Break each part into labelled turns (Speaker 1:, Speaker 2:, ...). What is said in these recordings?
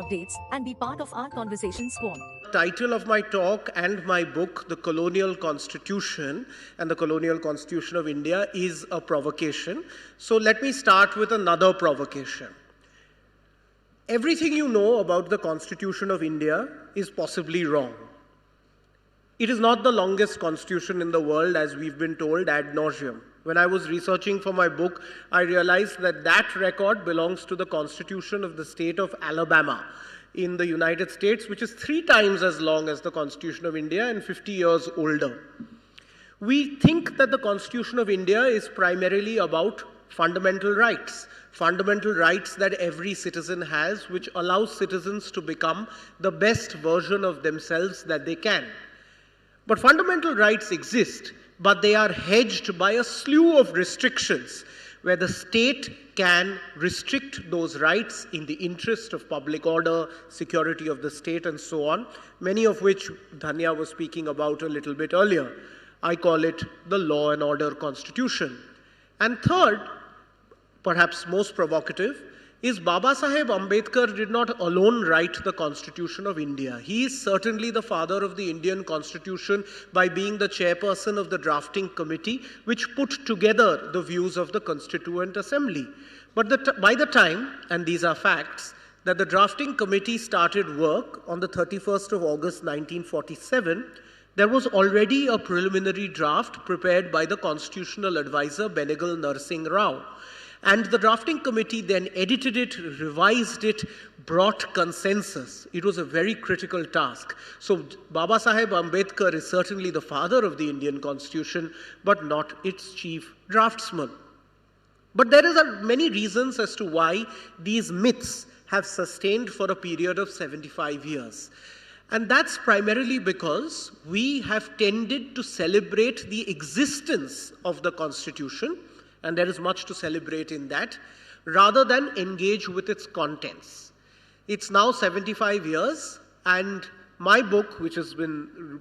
Speaker 1: updates and be part of our conversation squad.
Speaker 2: Title of my talk and my book, The Colonial Constitution and the Colonial Constitution of India, is a provocation. So let me start with another provocation. Everything you know about the Constitution of India is possibly wrong. It is not the longest constitution in the world, as we've been told ad nauseum. When I was researching for my book, I realized that that record belongs to the Constitution of the state of Alabama in the United States, which is 3 times as long as the Constitution of India and 50 years older. We think that the Constitution of India is primarily about fundamental rights that every citizen has, which allows citizens to become the best version of themselves that they can. But fundamental rights exist, but they are hedged by a slew of restrictions where the state can restrict those rights in the interest of public order, security of the state, and so on, many of which Dhanya was speaking about a little bit earlier. I call it the law and order constitution. And third, perhaps most provocative, is Baba Saheb Ambedkar did not alone write the Constitution of India. He is certainly the father of the Indian Constitution by being the chairperson of the drafting committee, which put together the views of the Constituent Assembly. But by the time, and these are facts, that the drafting committee started work on the 31st of August 1947, there was already a preliminary draft prepared by the constitutional advisor Benegal Narsingh Rao. And the drafting committee then edited it, revised it, brought consensus. It was a very critical task. So Baba Saheb Ambedkar is certainly the father of the Indian Constitution, but not its chief draftsman. But there are many reasons as to why these myths have sustained for a period of 75 years. And that's primarily because we have tended to celebrate the existence of the Constitution, and there is much to celebrate in that, rather than engage with its contents. It's now 75 years, and my book, which has been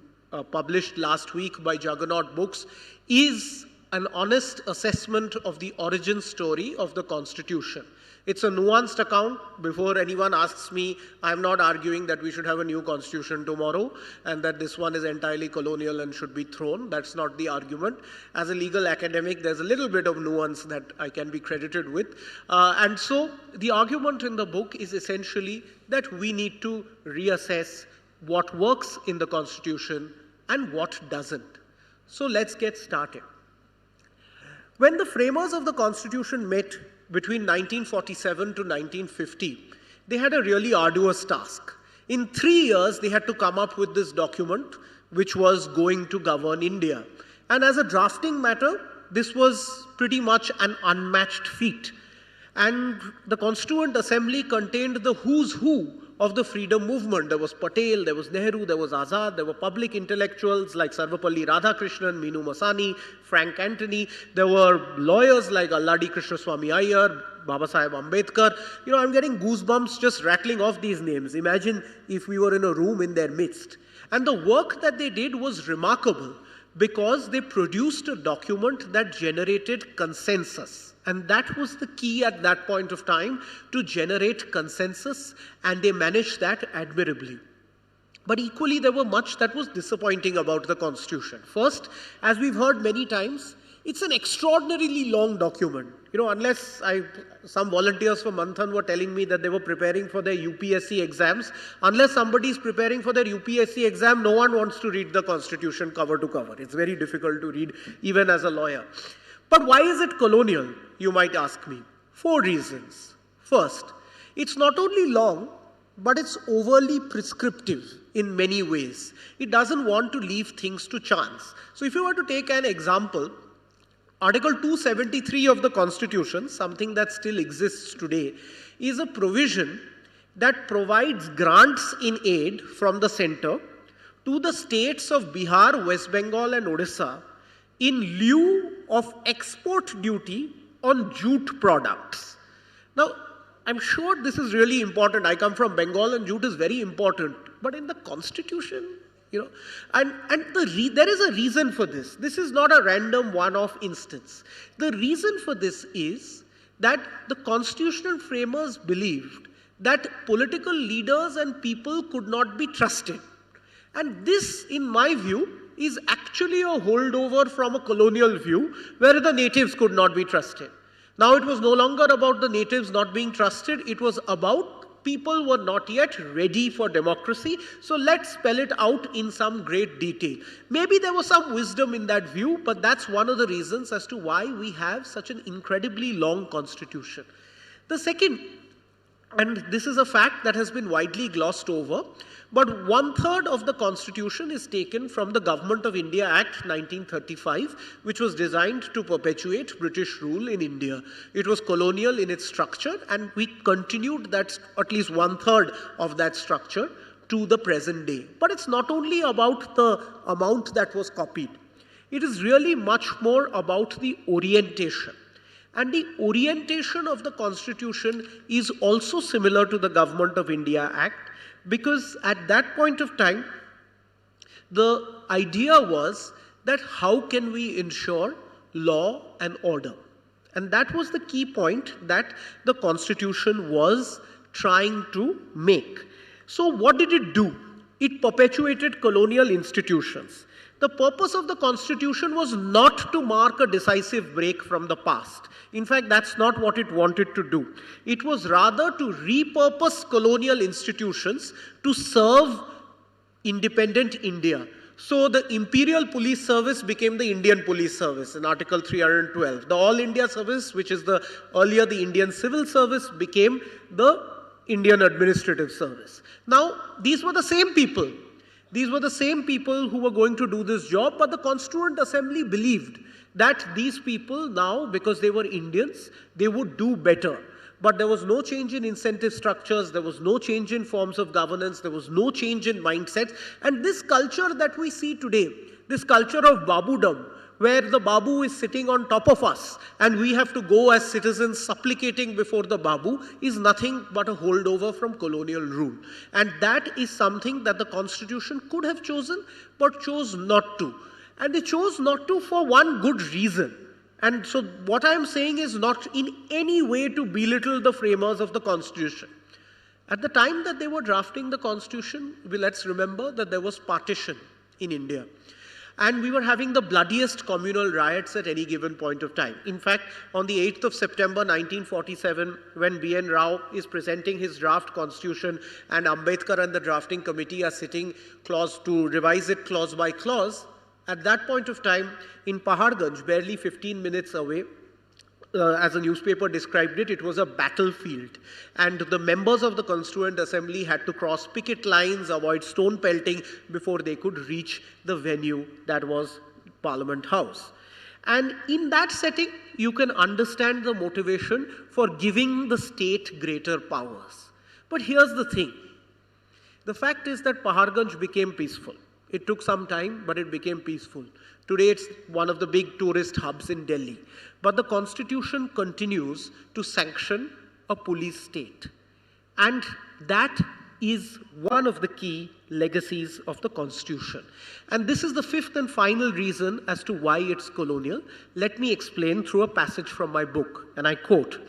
Speaker 2: published last week by Juggernaut Books, is an honest assessment of the origin story of the Constitution. It's a nuanced account. Before anyone asks me, I'm not arguing that we should have a new constitution tomorrow and that this one is entirely colonial and should be thrown. That's not the argument. As a legal academic, there's a little bit of nuance that I can be credited with. And so the argument in the book is essentially that we need to reassess what works in the Constitution and what doesn't. So let's get started. When the framers of the Constitution met between 1947 to 1950, they had a really arduous task. In 3 years, they had to come up with this document which was going to govern India. And as a drafting matter, this was pretty much an unmatched feat. And the Constituent Assembly contained the who's who of the freedom movement. There was Patel, there was Nehru, there was Azad, there were public intellectuals like Sarvapalli Radhakrishnan, Meenu Masani, Frank Antony. There were lawyers like Alladi Krishnaswamy Iyer, Baba Saheb Ambedkar. You know, I'm getting goosebumps just rattling off these names. Imagine if we were in a room in their midst. And the work that they did was remarkable because they produced a document that generated consensus. And that was the key at that point of time, to generate consensus, and they managed that admirably. But equally, there was much that was disappointing about the Constitution. First, as we've heard many times, it's an extraordinarily long document. You know, some volunteers for Manthan were telling me that they were preparing for their UPSC exams. Unless somebody is preparing for their UPSC exam, no one wants to read the Constitution cover to cover. It's very difficult to read, even as a lawyer. But why is it colonial, you might ask me? 4 reasons. First, it's not only long, but it's overly prescriptive in many ways. It doesn't want to leave things to chance. So if you were to take an example, Article 273 of the Constitution, something that still exists today, is a provision that provides grants in aid from the center to the states of Bihar, West Bengal, and Odisha in lieu of export duty on jute products. Now, I'm sure this is really important. I come from Bengal and jute is very important. But in the Constitution, you know, there is a reason for this. This is not a random one-off instance. The reason for this is that the constitutional framers believed that political leaders and people could not be trusted. And this, in my view, is actually a holdover from a colonial view where the natives could not be trusted. Now it was no longer about the natives not being trusted, it was about people were not yet ready for democracy. So let's spell it out in some great detail. Maybe there was some wisdom in that view, but that's one of the reasons as to why we have such an incredibly long constitution. The second, and this is a fact that has been widely glossed over, but 1/3 of the constitution is taken from the Government of India Act 1935, which was designed to perpetuate British rule in India. It was colonial in its structure, and we continued that, at least 1/3 of that structure, to the present day. But it's not only about the amount that was copied. It is really much more about the orientation. And the orientation of the constitution is also similar to the Government of India Act, because at that point of time, the idea was that how can we ensure law and order? And that was the key point that the constitution was trying to make. So what did it do? It perpetuated colonial institutions. The purpose of the constitution was not to mark a decisive break from the past. In fact, that's not what it wanted to do. It was rather to repurpose colonial institutions to serve independent India. So the Imperial Police Service became the Indian Police Service in Article 312. The All India Service, which is earlier the Indian Civil Service, became the Indian Administrative Service. Now, these were the same people. These were the same people who were going to do this job, but the Constituent Assembly believed that these people now, because they were Indians, they would do better. But there was no change in incentive structures, there was no change in forms of governance, there was no change in mindsets. And this culture that we see today, this culture of Babudom, where the Babu is sitting on top of us and we have to go as citizens supplicating before the Babu, is nothing but a holdover from colonial rule. And that is something that the Constitution could have chosen, but chose not to. And they chose not to for one good reason. And so what I am saying is not in any way to belittle the framers of the Constitution. At the time that they were drafting the Constitution, let's remember that there was partition in India. And we were having the bloodiest communal riots at any given point of time. In fact, on the 8th of September 1947, when B.N. Rao is presenting his draft constitution and Ambedkar and the drafting committee are sitting to revise it clause by clause, at that point of time, in Paharganj, barely 15 minutes away, as a newspaper described it, it was a battlefield. And the members of the Constituent Assembly had to cross picket lines, avoid stone pelting before they could reach the venue that was Parliament House. And in that setting, you can understand the motivation for giving the state greater powers. But here's the thing. The fact is that Paharganj became peaceful. It took some time, but it became peaceful. Today, it's one of the big tourist hubs in Delhi. But the Constitution continues to sanction a police state. And that is one of the key legacies of the Constitution. And this is the fifth and final reason as to why it's colonial. Let me explain through a passage from my book, and I quote,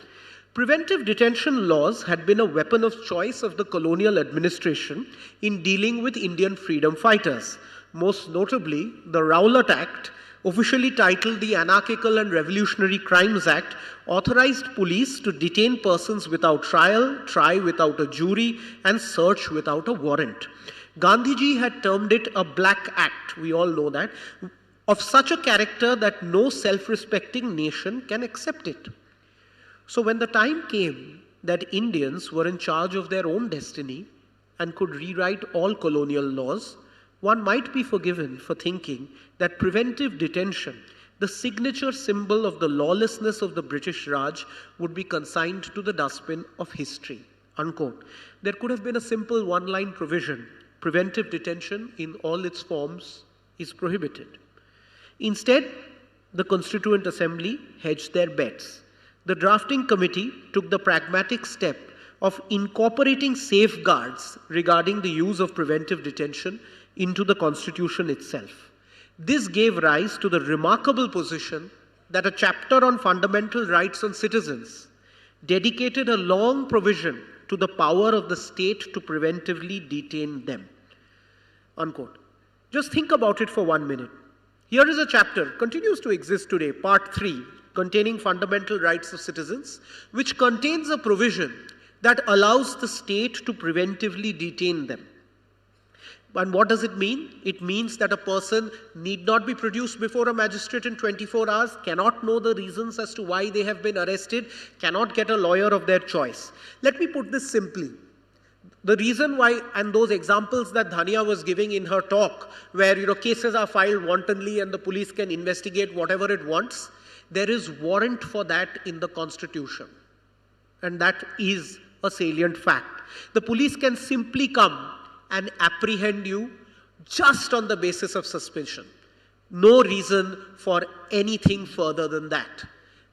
Speaker 2: "Preventive detention laws had been a weapon of choice of the colonial administration in dealing with Indian freedom fighters. Most notably, the Rowlatt Act, officially titled the Anarchical and Revolutionary Crimes Act, authorized police to detain persons without trial, try without a jury, and search without a warrant. Gandhiji had termed it a black act, we all know that, of such a character that no self-respecting nation can accept it." So when the time came that Indians were in charge of their own destiny and could rewrite all colonial laws, one might be forgiven for thinking that preventive detention, the signature symbol of the lawlessness of the British Raj, would be consigned to the dustbin of history. Unquote. There could have been a simple one-line provision: preventive detention in all its forms is prohibited. Instead, the Constituent Assembly hedged their bets. The drafting committee took the pragmatic step of incorporating safeguards regarding the use of preventive detention into the Constitution itself. This gave rise to the remarkable position that a chapter on fundamental rights on citizens dedicated a long provision to the power of the state to preventively detain them. Unquote. Just think about it for 1 minute. Here is a chapter, continues to exist today, part 3, containing fundamental rights of citizens, which contains a provision that allows the state to preventively detain them. And what does it mean? It means that a person need not be produced before a magistrate in 24 hours, cannot know the reasons as to why they have been arrested, cannot get a lawyer of their choice. Let me put this simply. The reason why, and those examples that Dhania was giving in her talk, where cases are filed wantonly and the police can investigate whatever it wants, there is warrant for that in the Constitution. And that is a salient fact. The police can simply come and apprehend you just on the basis of suspicion. No reason for anything further than that.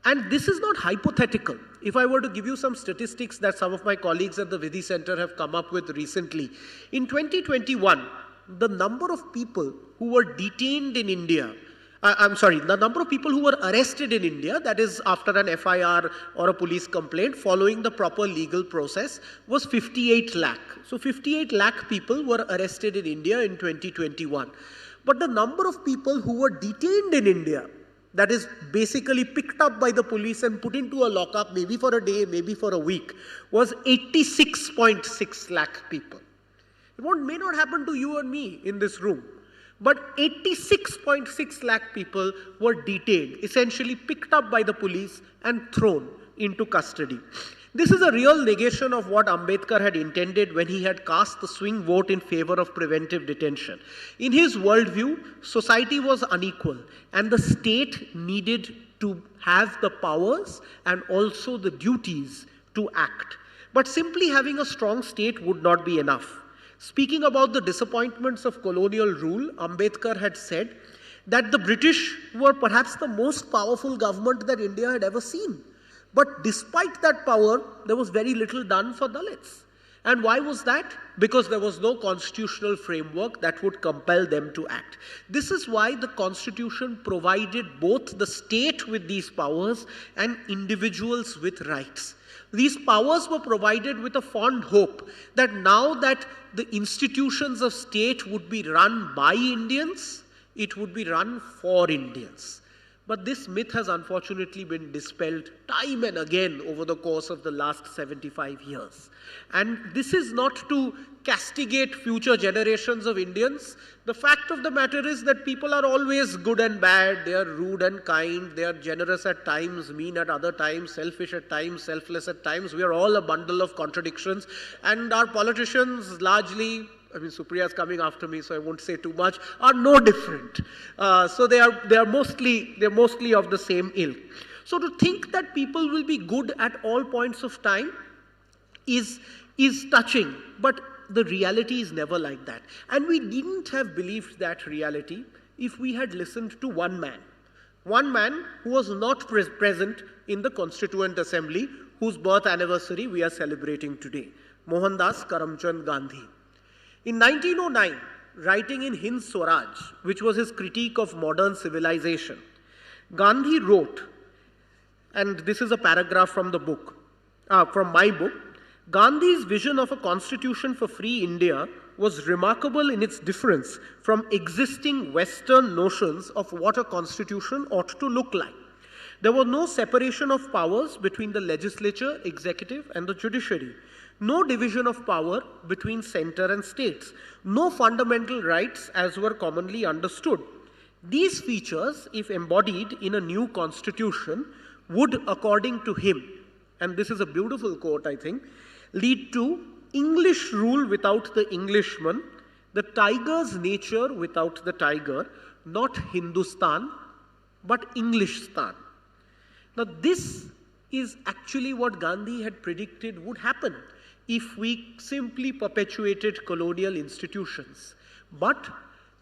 Speaker 2: And this is not hypothetical. If I were to give you some statistics that some of my colleagues at the Vidhi Center have come up with recently, in 2021, the number of people who were detained in India, the number of people who were arrested in India, that is after an FIR or a police complaint following the proper legal process, was 58 lakh. So 58 lakh people were arrested in India in 2021. But the number of people who were detained in India, that is basically picked up by the police and put into a lockup, maybe for a day, maybe for a week, was 86.6 lakh people. It may not happen to you and me in this room, but 86.6 lakh people were detained, essentially picked up by the police and thrown into custody. This is a real negation of what Ambedkar had intended when he had cast the swing vote in favor of preventive detention. In his worldview, society was unequal and the state needed to have the powers and also the duties to act. But simply having a strong state would not be enough. Speaking about the disappointments of colonial rule, Ambedkar had said that the British were perhaps the most powerful government that India had ever seen. But despite that power, there was very little done for Dalits. And why was that? Because there was no constitutional framework that would compel them to act. This is why the Constitution provided both the state with these powers and individuals with rights. These powers were provided with a fond hope that now that the institutions of state would be run by Indians, it would be run for Indians. But this myth has unfortunately been dispelled time and again over the course of the last 75 years. And this is not to castigate future generations of Indians. The fact of the matter is that people are always good and bad. They are rude and kind. They are generous at times, mean at other times, selfish at times, selfless at times. We are all a bundle of contradictions. And our politicians largely, Supriya is coming after me, so I won't say too much, are no different. So they are mostly of the same ilk. So to think that people will be good at all points of time is touching, but the reality is never like that. And we didn't have believed that reality if we had listened to one man who was not present in the Constituent Assembly, whose birth anniversary we are celebrating today, Mohandas Karamchand Gandhi. In 1909, writing in Hind Swaraj, which was his critique of modern civilization, Gandhi wrote, and this is a paragraph from the book, from my book, Gandhi's vision of a constitution for free India was remarkable in its difference from existing Western notions of what a constitution ought to look like. There was no separation of powers between the legislature, executive, and the judiciary. No division of power between center and states. No fundamental rights as were commonly understood. These features, if embodied in a new constitution, would, according to him, and this is a beautiful quote, I think, lead to English rule without the Englishman, the tiger's nature without the tiger, not Hindustan, but Englistan. Now this is actually what Gandhi had predicted would happen if we simply perpetuated colonial institutions. But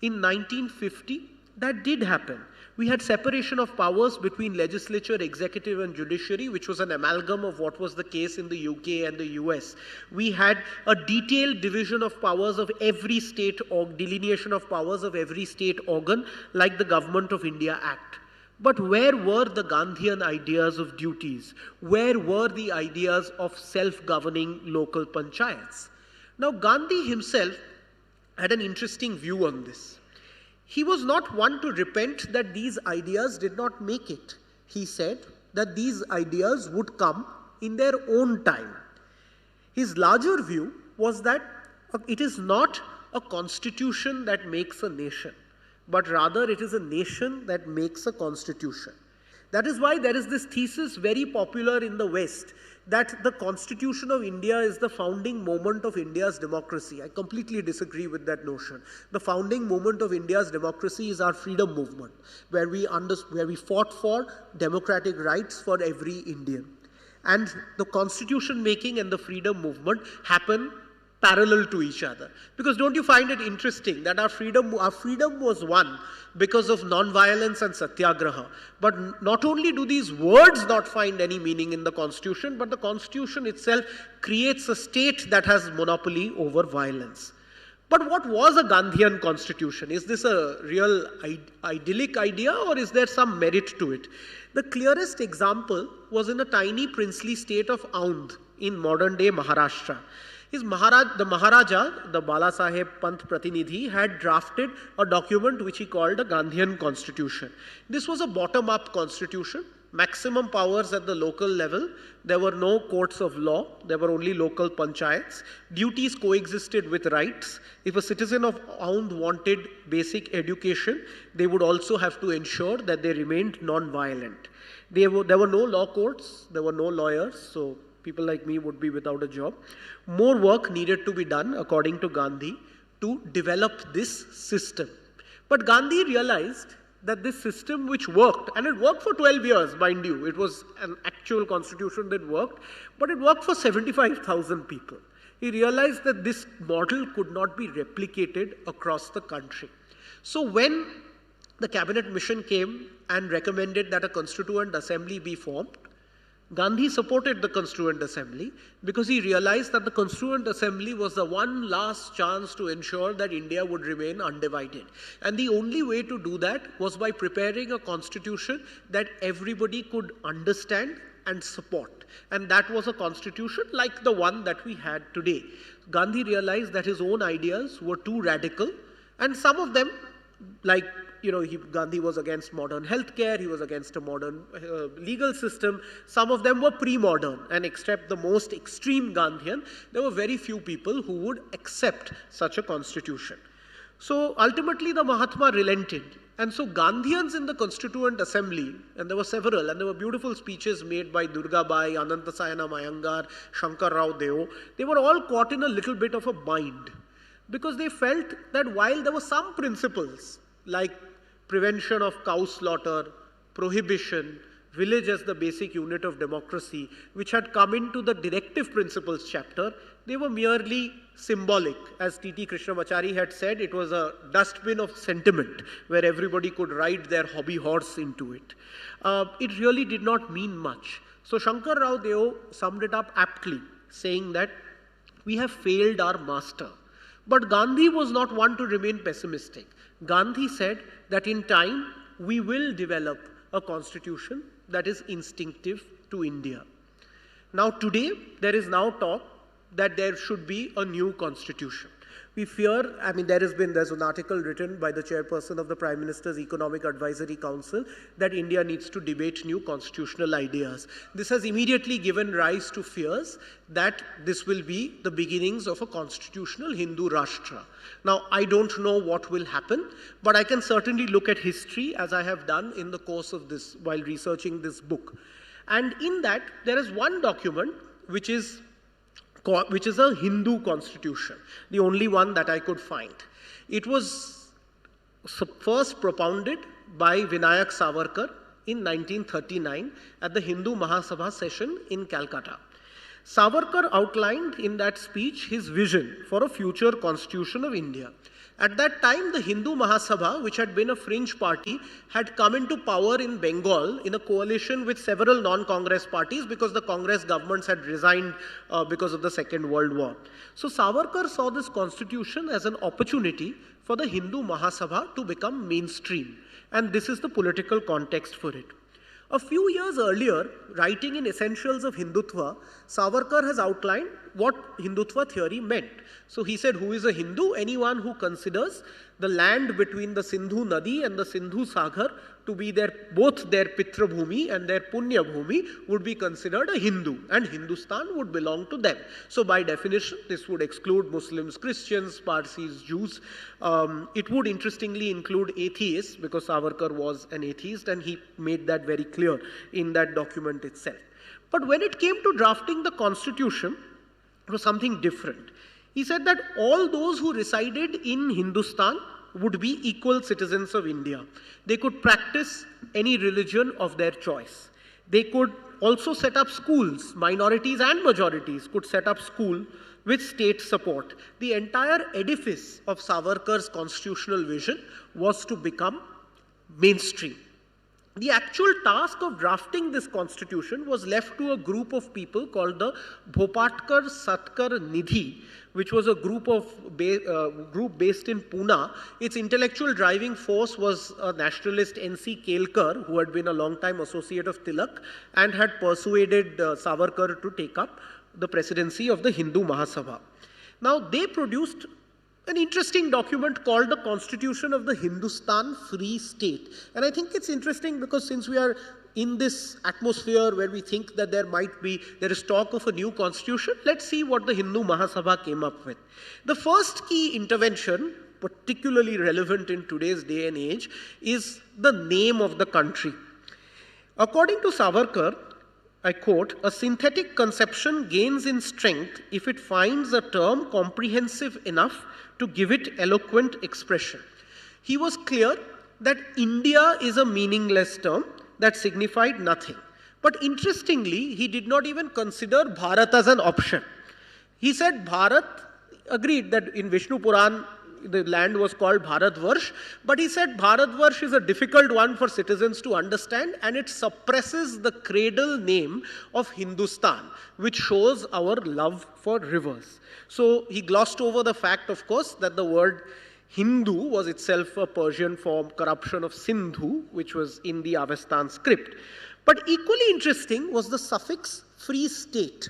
Speaker 2: in 1950, that did happen. We had separation of powers between legislature, executive, and judiciary, which was an amalgam of what was the case in the UK and the US. We had a detailed division of powers of every state, or delineation of powers of every state organ, like the Government of India Act. But where were the Gandhian ideas of duties? Where were the ideas of self-governing local panchayats? Now, Gandhi himself had an interesting view on this. He was not one to repent that these ideas did not make it. He said that these ideas would come in their own time. His larger view was that it is not a constitution that makes a nation, but rather it is a nation that makes a constitution. That is why there is this thesis very popular in the West that the Constitution of India is the founding moment of India's democracy. I completely disagree with that notion. The founding moment of India's democracy is our freedom movement, where we fought for democratic rights for every Indian. And the constitution making and the freedom movement happen parallel to each other. Because don't you find it interesting that our freedom was won because of non-violence and satyagraha. But not only do these words not find any meaning in the constitution, but the constitution itself creates a state that has monopoly over violence. But what was a Gandhian constitution? Is this a real idyllic idea, or is there some merit to it? The clearest example was in a tiny princely state of Aundh in modern-day Maharashtra. The Maharaja, the Balasaheb Pant Pratinidhi, had drafted a document which he called a Gandhian constitution. This was a bottom-up constitution, maximum powers at the local level. There were no courts of law. There were only local panchayats. Duties coexisted with rights. If a citizen of Aundh wanted basic education, they would also have to ensure that they remained non-violent. There were no law courts. There were no lawyers. So people like me would be without a job. More work needed to be done, according to Gandhi, to develop this system. But Gandhi realized that this system which worked, and it worked for 12 years, mind you, it was an actual constitution that worked, but it worked for 75,000 people. He realized that this model could not be replicated across the country. So when the cabinet mission came and recommended that a constituent assembly be formed, Gandhi supported the Constituent Assembly because he realized that the Constituent Assembly was the one last chance to ensure that India would remain undivided. And the only way to do that was by preparing a constitution that everybody could understand and support. And that was a constitution like the one that we had today. Gandhi realized that his own ideas were too radical, and some of them, like Gandhi was against modern healthcare, he was against a modern legal system. Some of them were pre-modern, and except the most extreme Gandhian, there were very few people who would accept such a constitution. So ultimately the Mahatma relented. And so Gandhians in the Constituent Assembly, and there were several, and there were beautiful speeches made by Durgabai, Anantasayana Mayangar, Shankar Rao Deo, they were all caught in a little bit of a bind. Because they felt that while there were some principles, like prevention of cow slaughter, prohibition, village as the basic unit of democracy, which had come into the directive principles chapter, they were merely symbolic. As T.T. Krishnamachari had said, it was a dustbin of sentiment where everybody could ride their hobby horse into it. It really did not mean much. So Shankar Rao Deo summed it up aptly, saying that we have failed our master. But Gandhi was not one to remain pessimistic. Gandhi said that in time we will develop a constitution that is instinctive to India. Now today there is now talk that there should be a new constitution. We fear, there's an article written by the chairperson of the Prime Minister's Economic Advisory Council that India needs to debate new constitutional ideas. This has immediately given rise to fears that this will be the beginnings of a constitutional Hindu Rashtra. Now, I don't know what will happen, but I can certainly look at history as I have done in the course of this, while researching this book. And in that, there is one document which is a Hindu constitution, the only one that I could find. It was first propounded by Vinayak Savarkar in 1939 at the Hindu Mahasabha session in Calcutta. Savarkar outlined in that speech his vision for a future constitution of India. At that time, the Hindu Mahasabha, which had been a fringe party, had come into power in Bengal in a coalition with several non-Congress parties because the Congress governments had resigned because of the Second World War. So Savarkar saw this constitution as an opportunity for the Hindu Mahasabha to become mainstream. and this is the political context for it. A few years earlier, writing in Essentials of Hindutva, Savarkar has outlined what Hindutva theory meant. So he said, who is a Hindu? Anyone who considers the land between the Sindhu Nadi and the Sindhu Sagar to be both their Pitra Bhumi and their Punya Bhumi would be considered a Hindu, and Hindustan would belong to them. So by definition, this would exclude Muslims, Christians, Parsis, Jews. It would interestingly include atheists, because Savarkar was an atheist and he made that very clear in that document itself. But when it came to drafting the constitution, it was something different. He said that all those who resided in Hindustan would be equal citizens of India. They could practice any religion of their choice. They could also set up schools. Minorities and majorities could set up school with state support. The entire edifice of Savarkar's constitutional vision was to become mainstream. The actual task of drafting this constitution was left to a group of people called the Bhopatkar Satkar Nidhi, which was a group based in Pune. Its intellectual driving force was a nationalist N.C. Kelkar, who had been a long-time associate of Tilak and had persuaded Savarkar to take up the presidency of the Hindu Mahasabha. Now, they produced an interesting document called the Constitution of the Hindustan Free State. And I think it's interesting because since we are in this atmosphere where we think that there is talk of a new constitution, let's see what the Hindu Mahasabha came up with. The first key intervention, particularly relevant in today's day and age, is the name of the country. According to Savarkar, I quote, "A synthetic conception gains in strength if it finds a term comprehensive enough to give it eloquent expression." He was clear that India is a meaningless term that signified nothing. But interestingly, he did not even consider Bharat as an option. He said Bharat, agreed that in Vishnu Puran, the land was called Bharatvarsh, but he said Bharatvarsh is a difficult one for citizens to understand and it suppresses the cradle name of Hindustan, which shows our love for rivers. So he glossed over the fact, of course, that the word Hindu was itself a Persian form corruption of Sindhu, which was in the Avestan script. But equally interesting was the suffix Free State.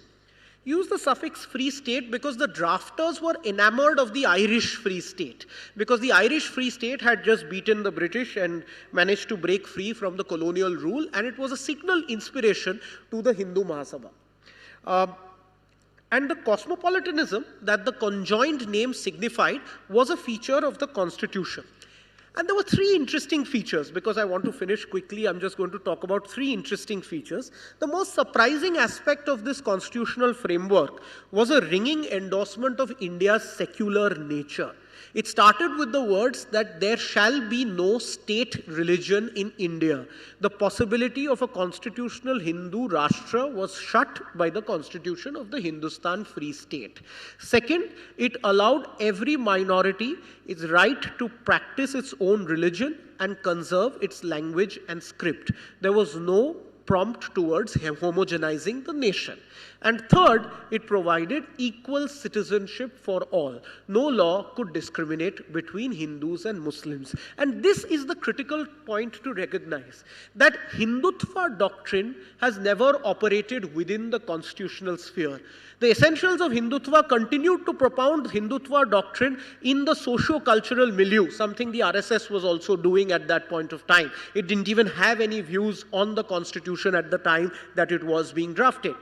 Speaker 2: Use the suffix Free State because the drafters were enamored of the Irish Free State, because the Irish Free State had just beaten the British and managed to break free from the colonial rule, and it was a signal inspiration to the Hindu Mahasabha. And the cosmopolitanism that the conjoined name signified was a feature of the constitution. And there were three interesting features. Because I want to finish quickly, I'm just going to talk about three interesting features. The most surprising aspect of this constitutional framework was a ringing endorsement of India's secular nature. It started with the words that there shall be no state religion in India. The possibility of a constitutional Hindu Rashtra was shut by the constitution of the Hindustan Free State. Second, it allowed every minority its right to practice its own religion and conserve its language and script. There was no prompt towards homogenizing the nation. And third, it provided equal citizenship for all. No law could discriminate between Hindus and Muslims. And this is the critical point to recognize, that Hindutva doctrine has never operated within the constitutional sphere. The Essentials of Hindutva continued to propound Hindutva doctrine in the socio-cultural milieu, something the RSS was also doing at that point of time. It didn't even have any views on the constitution at the time that it was being drafted.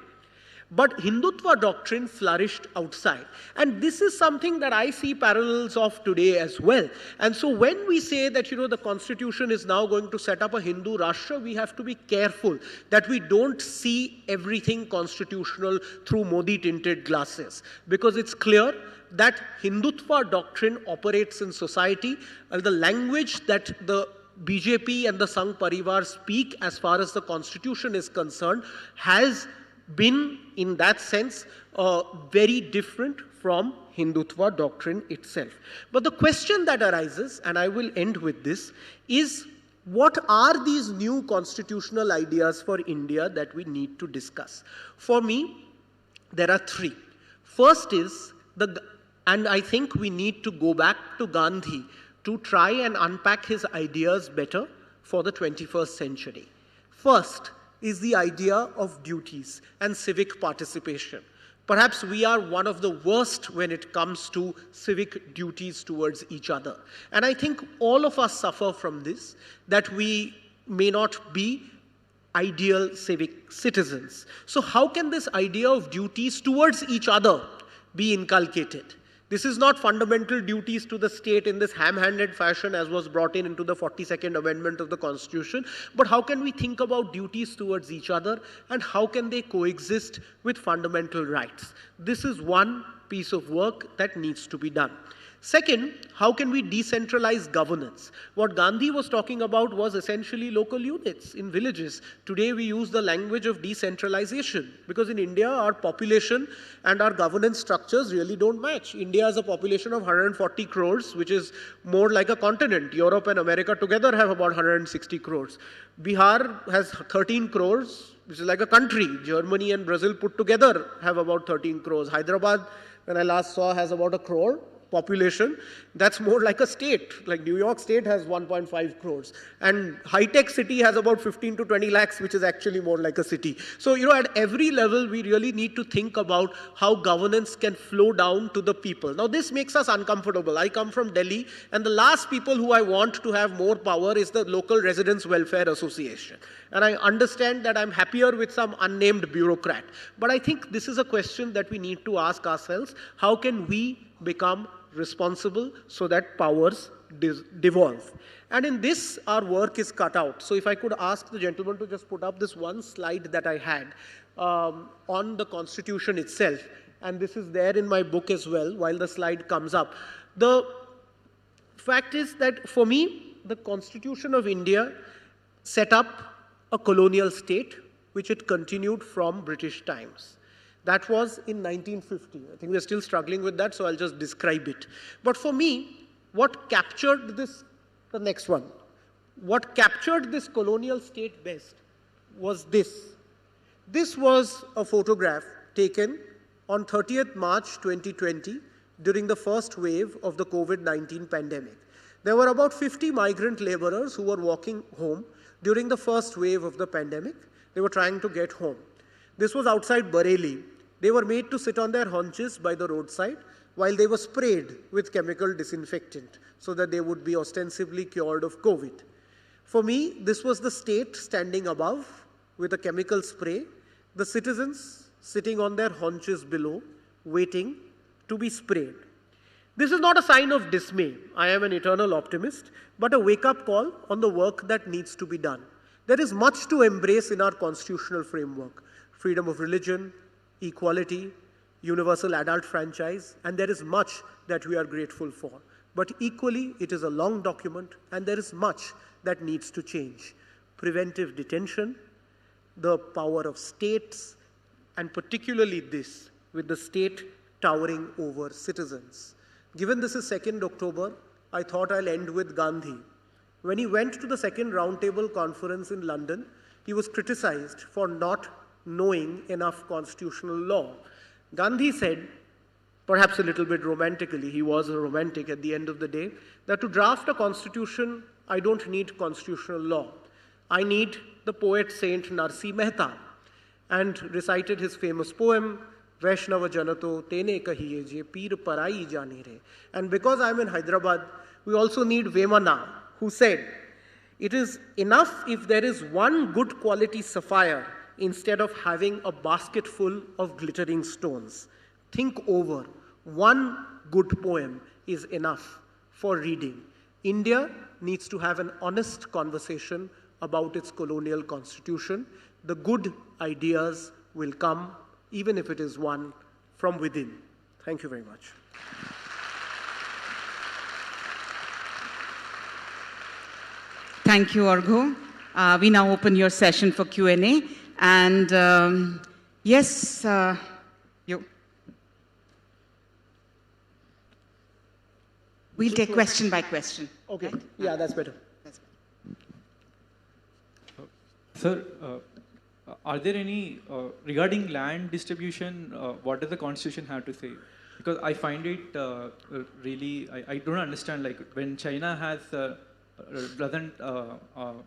Speaker 2: But Hindutva doctrine flourished outside. And this is something that I see parallels of today as well. And so when we say that, the constitution is now going to set up a Hindu Rashtra, we have to be careful that we don't see everything constitutional through Modi-tinted glasses. Because it's clear that Hindutva doctrine operates in society, and the language that the BJP and the Sangh Parivar speak as far as the constitution is concerned has been, in that sense, very different from Hindutva doctrine itself. But the question that arises, and I will end with this, is what are these new constitutional ideas for India that we need to discuss? For me, there are three. First is, and I think we need to go back to Gandhi to try and unpack his ideas better. for the 21st century. First is the idea of duties and civic participation. Perhaps we are one of the worst when it comes to civic duties towards each other. And I think all of us suffer from this, that we may not be ideal civic citizens. So how can this idea of duties towards each other be inculcated? This is not fundamental duties to the state in this ham-handed fashion as was brought in into the 42nd Amendment of the Constitution, but how can we think about duties towards each other and how can they coexist with fundamental rights? This is one piece of work that needs to be done. Second, how can we decentralize governance? What Gandhi was talking about was essentially local units in villages. Today we use the language of decentralization because in India our population and our governance structures really don't match. India has a population of 140 crores, which is more like a continent. Europe and America together have about 160 crores. Bihar has 13 crores, which is like a country. Germany and Brazil put together have about 13 crores. Hyderabad, when I last saw, has about 1 crore population. That's more like a state. Like New York State has 1.5 crores. And high-tech city has about 15 to 20 lakhs, which is actually more like a city. So, at every level, we really need to think about how governance can flow down to the people. Now, this makes us uncomfortable. I come from Delhi, and the last people who I want to have more power is the local Residents Welfare Association. And I understand that I'm happier with some unnamed bureaucrat. But I think this is a question that we need to ask ourselves. How can we become responsible so that powers devolve? And in this, our work is cut out. So if I could ask the gentleman to just put up this one slide that I had on the Constitution itself. And this is there in my book as well, while the slide comes up. The fact is that for me, the Constitution of India set up a colonial state, which it continued from British times. That was in 1950. I think we're still struggling with that, so I'll just describe it. But for me, what captured this, the next one, what captured this colonial state best was this. This was a photograph taken on 30th March 2020 during the first wave of the COVID-19 pandemic. There were about 50 migrant laborers who were walking home during the first wave of the pandemic. They were trying to get home. This was outside Bareilly. They were made to sit on their haunches by the roadside while they were sprayed with chemical disinfectant so that they would be ostensibly cured of COVID. For me, this was the state standing above with a chemical spray, the citizens sitting on their haunches below, waiting to be sprayed. This is not a sign of dismay. I am an eternal optimist, but a wake-up call on the work that needs to be done. There is much to embrace in our constitutional framework. Freedom of religion, equality, universal adult franchise, and there is much that we are grateful for. But equally, it is a long document, and there is much that needs to change. Preventive detention, the power of states, and particularly this, with the state towering over citizens. Given this is 2nd October, I thought I'll end with Gandhi. When he went to the second roundtable conference in London, he was criticized for not knowing enough constitutional law. Gandhi said, perhaps a little bit romantically, he was a romantic at the end of the day, that to draft a constitution, I don't need constitutional law. I need the poet Saint Narsi Mehta, and recited his famous poem, Vaishnava Janato Tene Kahiye Je Peer Parai Jane Re. And because I'm in Hyderabad, we also need Vemana, who said, it is enough if there is one good quality sapphire instead of having a basket full of glittering stones. Think over. One good poem is enough for reading. India needs to have an honest conversation about its colonial constitution. The good ideas will come, even if it is one from within. Thank you very much.
Speaker 3: Thank you, Arghya. We now open your session for Q&A. And yes, you. We'll take question by question.
Speaker 2: Okay,
Speaker 3: right?
Speaker 2: Yeah, that's better.
Speaker 4: Sir, are there any, regarding land distribution, what does the Constitution have to say? Because I find it really, I don't understand, like when China has doesn't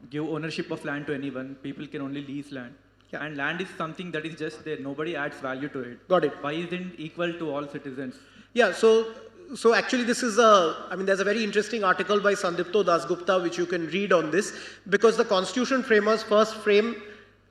Speaker 4: give ownership of land to anyone. People can only lease land.
Speaker 2: Yeah.
Speaker 4: And land is something that is just there. Nobody adds value to it.
Speaker 2: Got it.
Speaker 4: Why isn't it equal to all citizens?
Speaker 2: Yeah, so actually this is there's a very interesting article by Sandipto Dasgupta which you can read on this, because the constitution framers first frame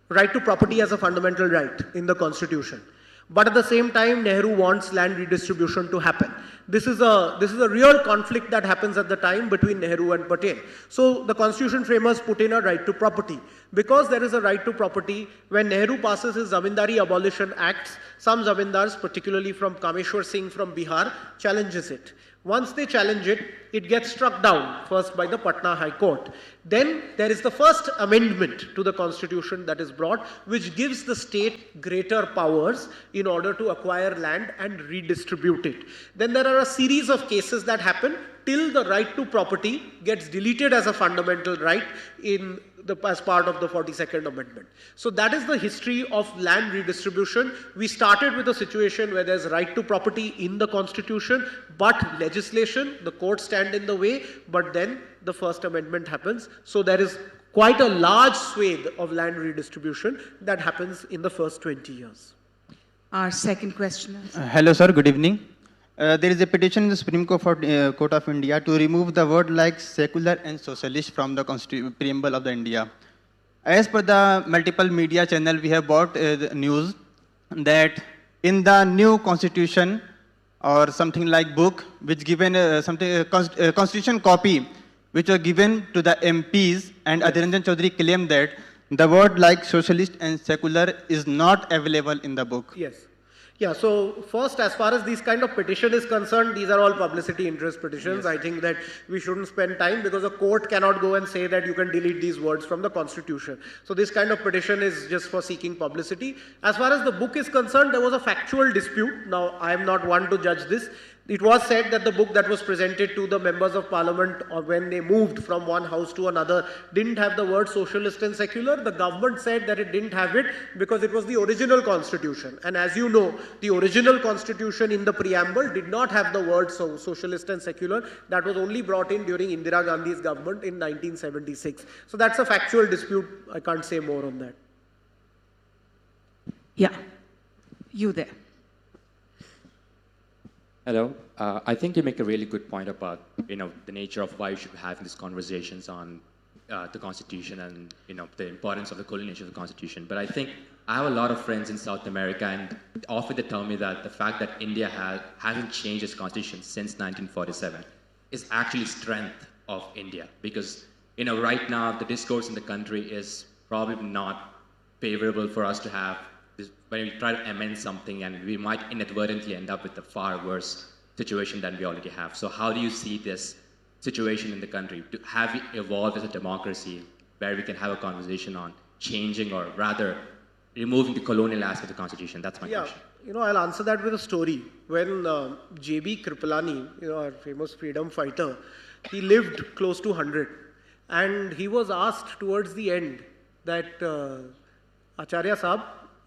Speaker 2: right to property as a fundamental right in the constitution. But at the same time, Nehru wants land redistribution to happen. This is a real conflict that happens at the time between Nehru and Patel. So the constitution framers put in a right to property. Because there is a right to property, when Nehru passes his Zamindari Abolition Acts, some Zamindars, particularly from Kameshwar Singh from Bihar, challenges it. Once they challenge it, it gets struck down, first by the Patna High Court. Then there is the first amendment to the constitution that is brought, which gives the state greater powers in order to acquire land and redistribute it. Then there are a series of cases that happen till the right to property gets deleted as a fundamental right as part of the 42nd Amendment. So that is the history of land redistribution. We started with a situation where there's right to property in the constitution, but legislation, the courts stand in the way, but then the First Amendment happens. So there is quite a large swathe of land redistribution that happens in the first 20 years.
Speaker 3: Our second question is...
Speaker 5: Hello, sir. Good evening. There is a petition in the Supreme Court of India to remove the word like secular and socialist from the preamble of the India. As per the multiple media channel, we have brought the news that in the new constitution or something like book, which given constitution copy, which was given to the MPs, and Adhiranjan Chaudhary claimed that the word like socialist and secular is not available in the book.
Speaker 2: Yes. Yeah, so first, as far as these kind of petition is concerned, these are all publicity interest petitions. Yes. I think that we shouldn't spend time, because a court cannot go and say that you can delete these words from the constitution. So this kind of petition is just for seeking publicity. As far as the book is concerned, there was a factual dispute. Now, I am not one to judge this. It was said that the book that was presented to the members of parliament, or when they moved from one house to another, didn't have the word socialist and secular. The government said that it didn't have it because it was the original constitution. And as you know, the original constitution in the preamble did not have the word socialist and secular. That was only brought in during Indira Gandhi's government in 1976. So that's a factual dispute. I can't say more on that.
Speaker 3: Yeah, you there.
Speaker 6: Hello. I think you make a really good point about, the nature of why you should be having these conversations on the Constitution and, the importance of the colonial nature of the Constitution. But I think I have a lot of friends in South America, and often they tell me that the fact that India hasn't changed its Constitution since 1947 is actually strength of India. Because, right now, the discourse in the country is probably not favorable for us to have when we try to amend something, and we might inadvertently end up with a far worse situation than we already have. So how do you see this situation in the country? Have we evolved as a democracy where we can have a conversation on changing, or rather removing the colonial aspect of the Constitution? That's my question.
Speaker 2: I'll answer that with a story. When J.B. Kripalani, our famous freedom fighter, he lived close to 100. And he was asked towards the end that, Acharya Saab,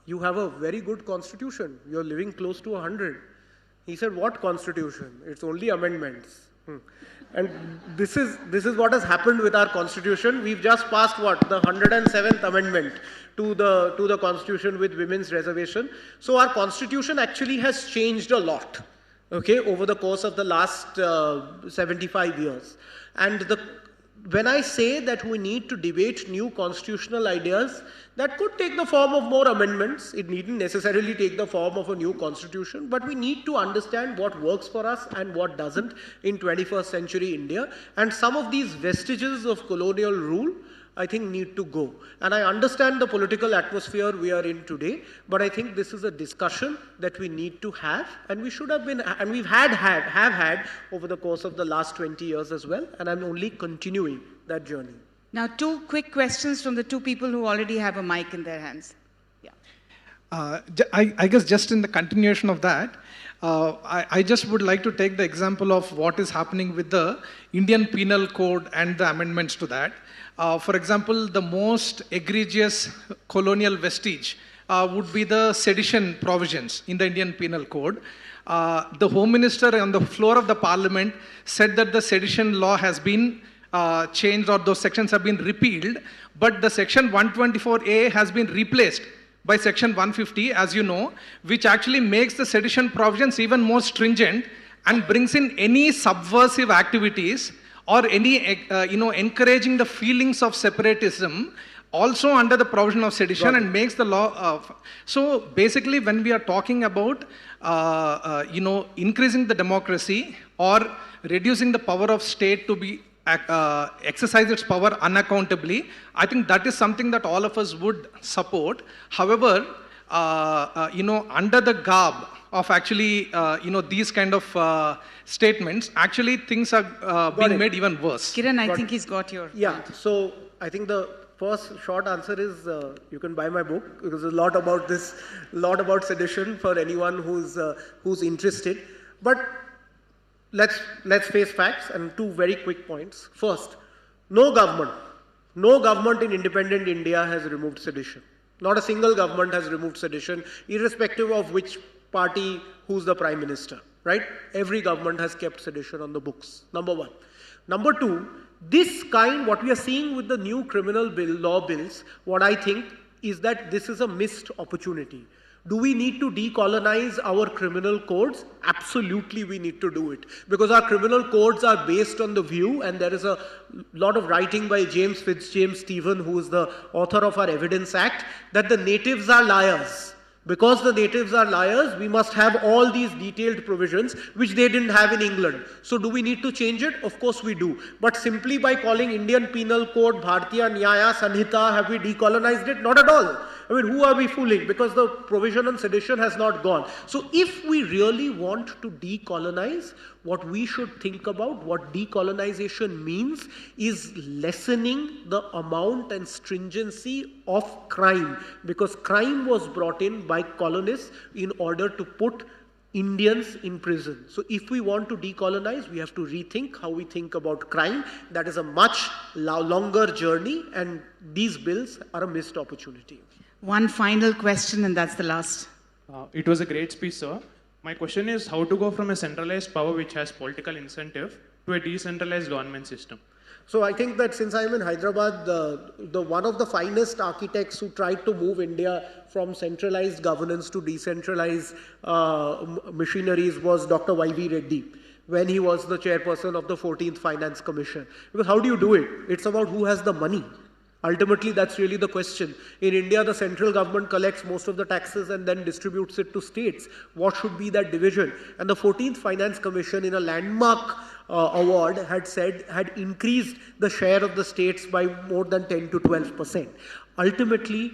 Speaker 2: you have a very good constitution. You're living close to 100. He said, what constitution? It's only amendments. And this is what has happened with our constitution. We've just passed the 107th amendment to the constitution with women's reservation. So our constitution actually has changed a lot, over the course of the last 75 years. And when I say that we need to debate new constitutional ideas, that could take the form of more amendments. It needn't necessarily take the form of a new constitution, but we need to understand what works for us and what doesn't in 21st century India. And some of these vestiges of colonial rule, I think, need to go. And I understand the political atmosphere we are in today, but I think this is a discussion that we need to have, and we should have been, and we've had over the course of the last 20 years as well, and I'm only continuing that journey.
Speaker 3: Now, two quick questions from the two people who already have a mic in their hands. Yeah.
Speaker 7: I guess just in the continuation of that, I just would like to take the example of what is happening with the Indian Penal Code and the amendments to that. For example, the most egregious colonial vestige would be the sedition provisions in the Indian Penal Code. The Home Minister on the floor of the Parliament said that the sedition law has been changed or those sections have been repealed, but the section 124A has been replaced by section 150, as you know, which actually makes the sedition provisions even more stringent and brings in any subversive activities or any, encouraging the feelings of separatism also under the provision of sedition and makes the law. So basically, when we are talking about, increasing the democracy or reducing the power of state to be exercise its power unaccountably, I think that is something that all of us would support. However, under the garb of actually, these kind of statements, actually things are being made even worse.
Speaker 3: Kiran, I think he's got your
Speaker 2: Yeah, so I think the first short answer is you can buy my book because there's a lot about this, lot about sedition for anyone who's interested. But let's face facts and two very quick points. First, no government in independent India has removed sedition. Not a single government has removed sedition, irrespective of which party, who's the prime minister, right? Every government has kept sedition on the books, number one. Number two, what we are seeing with the new criminal law bills, what I think is that this is a missed opportunity. Do we need to decolonize our criminal codes? Absolutely, we need to do it. Because our criminal codes are based on the view, and there is a lot of writing by James Stephen, who is the author of our Evidence Act, that the natives are liars. Because the natives are liars, we must have all these detailed provisions, which they didn't have in England. So do we need to change it? Of course we do. But simply by calling Indian Penal Code, Bharatiya Nyaya Sanhita, have we decolonized it? Not at all. I mean, who are we fooling? Because the provision on sedition has not gone. So if we really want to decolonize, what we should think about, what decolonization means, is lessening the amount and stringency of crime. Because crime was brought in by colonists in order to put Indians in prison. So if we want to decolonize, we have to rethink how we think about crime. That is a much longer journey, and these bills are a missed opportunity.
Speaker 3: One final question, and that's the last.
Speaker 8: It was a great speech, sir. My question is how to go from a centralized power which has political incentive to a decentralized government system.
Speaker 2: So I think that since I'm in Hyderabad, the one of the finest architects who tried to move India from centralized governance to decentralized machineries was Dr. Y.V. Reddy, when he was the chairperson of the 14th Finance Commission. Because how do you do it? It's about who has the money. Ultimately, that's really the question. In India, the central government collects most of the taxes and then distributes it to states. What should be that division? And the 14th Finance Commission, in a landmark award, had increased the share of the states by more than 10 to 12%. Ultimately,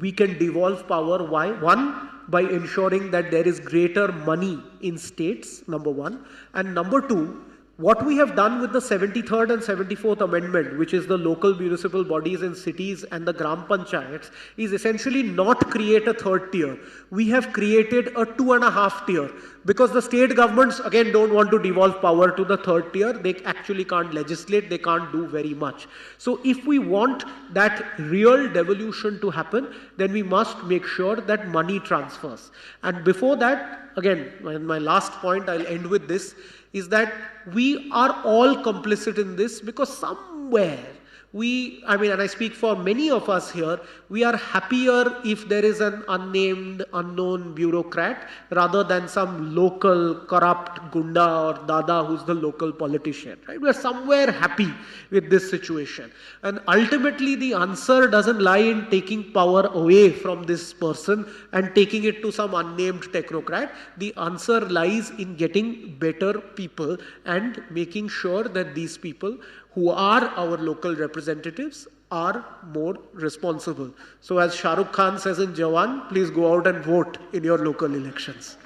Speaker 2: we can devolve power. Why? One, by ensuring that there is greater money in states, number one. And number two, what we have done with the 73rd and 74th Amendment, which is the local municipal bodies in cities and the Gram Panchayats, is essentially not create a third tier. We have created a 2.5 tier. Because the state governments, again, don't want to devolve power to the third tier. They actually can't legislate. They can't do very much. So if we want that real devolution to happen, then we must make sure that money transfers. And before that, again, my last point, I'll end with this, is that we are all complicit in this because somewhere and I speak for many of us here, we are happier if there is an unnamed, unknown bureaucrat rather than some local corrupt gunda or dada who's the local politician, right? We are somewhere happy with this situation. And ultimately, the answer doesn't lie in taking power away from this person and taking it to some unnamed technocrat. The answer lies in getting better people and making sure that these people who are our local representatives are more responsible. So as Shah Rukh Khan says in Jawan, please go out and vote in your local elections.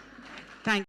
Speaker 3: Thank you.